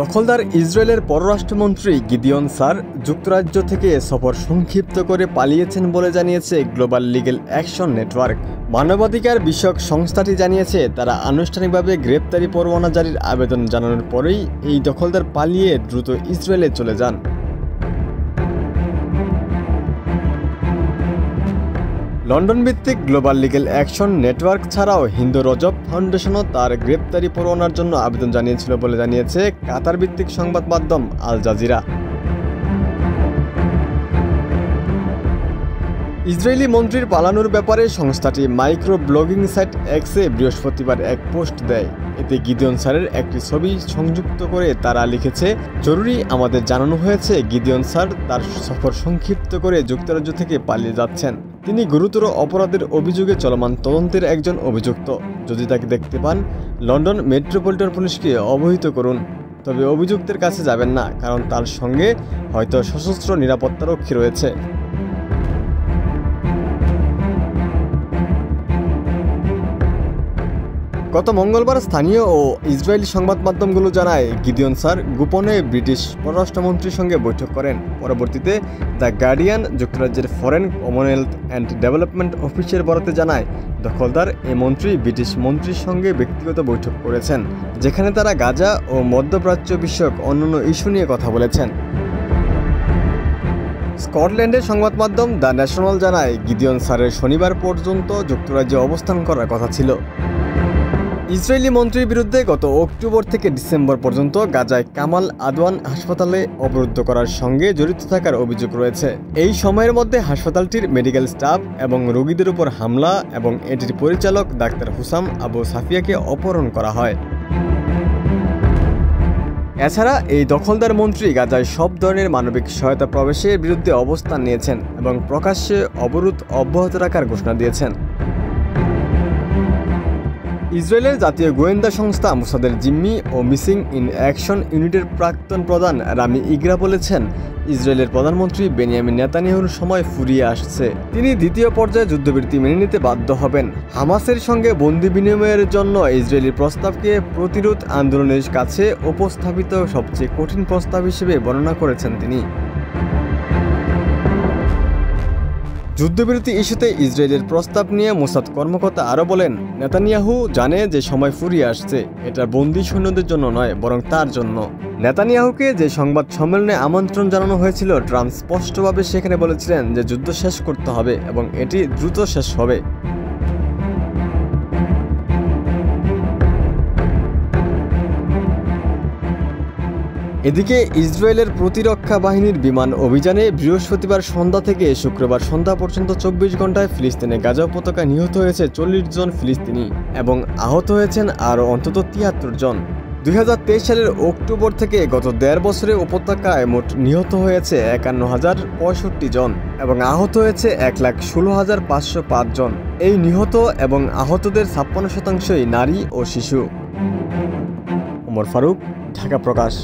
দখলদার ইসরায়েলের পররাষ্ট্রমন্ত্রী গিদিয়ন সার যুক্তরাজ্য থেকে সফর সংক্ষিপ্ত করে পালিয়েছেন বলে জানিয়েছে গ্লোবাল লিগ্যাল অ্যাকশন নেটওয়ার্ক। মানবাধিকার বিষয়ক সংস্থাটি জানিয়েছে তারা আনুষ্ঠানিকভাবে গ্রেপ্তারি পরোয়ানা জারির আবেদন জানানোর পরেই এই দখলদার পালিয়ে দ্রুত ইসরায়েলে চলে যান। লন্ডন ভিত্তিক গ্লোবাল লিগ্যাল অ্যাকশন নেটওয়ার্ক ছাড়াও হিন্দু রজব ফাউন্ডেশনও তার গ্রেপ্তারি পরোয়ানার জন্য আবেদন জানিয়েছিল বলে জানিয়েছে কাতার ভিত্তিক সংবাদ মাধ্যম আল জাজিরা। ইসরায়েলি মন্ত্রীর পালানোর ব্যাপারে সংস্থাটি মাইক্রো ব্লগিং সাইট এক্সে বৃহস্পতিবার এক পোস্ট দেয়। এতে গিদিয়ন স্যারের একটি ছবি সংযুক্ত করে তারা লিখেছে, জরুরি আমাদের জানানো হয়েছে গিদিয়ন স্যার তার সফর সংক্ষিপ্ত করে যুক্তরাজ্য থেকে পালিয়ে যাচ্ছেন। তিনি গুরুতর অপরাধের অভিযোগে চলমান তদন্তের একজন অভিযুক্ত। যদি তাকে দেখতে পান, লন্ডন মেট্রোপলিটন পুলিশকে অবহিত করুন। তবে অভিযুক্তের কাছে যাবেন না, কারণ তার সঙ্গে হয়তো সশস্ত্র নিরাপত্তারক্ষী রয়েছে। গত মঙ্গলবার স্থানীয় ও ইসরায়েলি সংবাদ মাধ্যমগুলো জানায় গিদিয়ন স্যার গোপনে ব্রিটিশ পররাষ্ট্রমন্ত্রীর সঙ্গে বৈঠক করেন। পরবর্তীতে দ্য গার্ডিয়ান যুক্তরাজ্যের ফরেন, কমনওয়েলথ অ্যান্ড ডেভেলপমেন্ট অফিসের বরাতে জানায় দখলদার এ মন্ত্রী ব্রিটিশ মন্ত্রীর সঙ্গে ব্যক্তিগত বৈঠক করেছেন, যেখানে তারা গাজা ও মধ্যপ্রাচ্য বিষয়ক অন্যান্য ইস্যু নিয়ে কথা বলেছেন। স্কটল্যান্ডের সংবাদ মাধ্যম দ্য ন্যাশনাল জানায় গিদিয়ন স্যারের শনিবার পর্যন্ত যুক্তরাজ্যে অবস্থান করার কথা ছিল। ইসরায়েলি মন্ত্রীর বিরুদ্ধে গত অক্টোবর থেকে ডিসেম্বর পর্যন্ত গাজায় কামাল আদওয়ান হাসপাতালে অবরুদ্ধ করার সঙ্গে জড়িত থাকার অভিযোগ রয়েছে। এই সময়ের মধ্যে হাসপাতালটির মেডিকেল স্টাফ এবং রোগীদের উপর হামলা এবং এটির পরিচালক ডাক্তার হুসাম আবু সাফিয়াকে অপহরণ করা হয়। এছাড়া এই দখলদার মন্ত্রী গাজায় সব ধরনের মানবিক সহায়তা প্রবেশের বিরুদ্ধে অবস্থান নিয়েছেন এবং প্রকাশ্যে অবরোধ অব্যাহত রাখার ঘোষণা দিয়েছেন। ইসরায়েলের জাতীয় গোয়েন্দা সংস্থা মোসাদের জিম্মি ও মিসিং ইন অ্যাকশন ইউনিটের প্রাক্তন প্রধান রামি ইগরা বলেছেন, ইসরায়েলের প্রধানমন্ত্রী বেনিয়ামিন নেতানিয়াহুর সময় ফুরিয়ে আসছে। তিনি দ্বিতীয় পর্যায়ে যুদ্ধবিরতি মেনে নিতে বাধ্য হবেন। হামাসের সঙ্গে বন্দি বিনিময়ের জন্য ইসরায়েলি প্রস্তাবকে প্রতিরোধ আন্দোলনের কাছে উপস্থাপিত সবচেয়ে কঠিন প্রস্তাব হিসেবে বর্ণনা করেছেন তিনি। যুদ্ধবিরতি ইস্যুতে ইসরায়েলের প্রস্তাব নিয়ে মোসাদ কর্মকর্তা আরও বলেন, নেতানিয়াহু জানে যে সময় ফুরিয়ে আসছে। এটা বন্দী সৈন্যদের জন্য নয়, বরং তার জন্য। নেতানিয়াহুকে যে সংবাদ সম্মেলনে আমন্ত্রণ জানানো হয়েছিল, ট্রাম্প স্পষ্টভাবে সেখানে বলেছিলেন যে যুদ্ধ শেষ করতে হবে এবং এটি দ্রুত শেষ হবে। এদিকে ইসরায়েলের প্রতিরক্ষা বাহিনীর বিমান অভিযানে বৃহস্পতিবার সন্ধ্যা থেকে শুক্রবার সন্ধ্যা পর্যন্ত 24 ঘন্টায় ফিলিস্তিনে গাজা উপত্যকায় নিহত হয়েছে 40 জন ফিলিস্তিনি এবং আহত হয়েছেন আরও অন্তত 73 জন। 2023 সালের অক্টোবর থেকে গত 1.5 বছরে উপত্যকায় মোট নিহত হয়েছে 51,065 জন এবং আহত হয়েছে 1,16,505 জন। এই নিহত এবং আহতদের 56% নারী ও শিশু। ওমর ফারুক, ঢাকা প্রকাশ।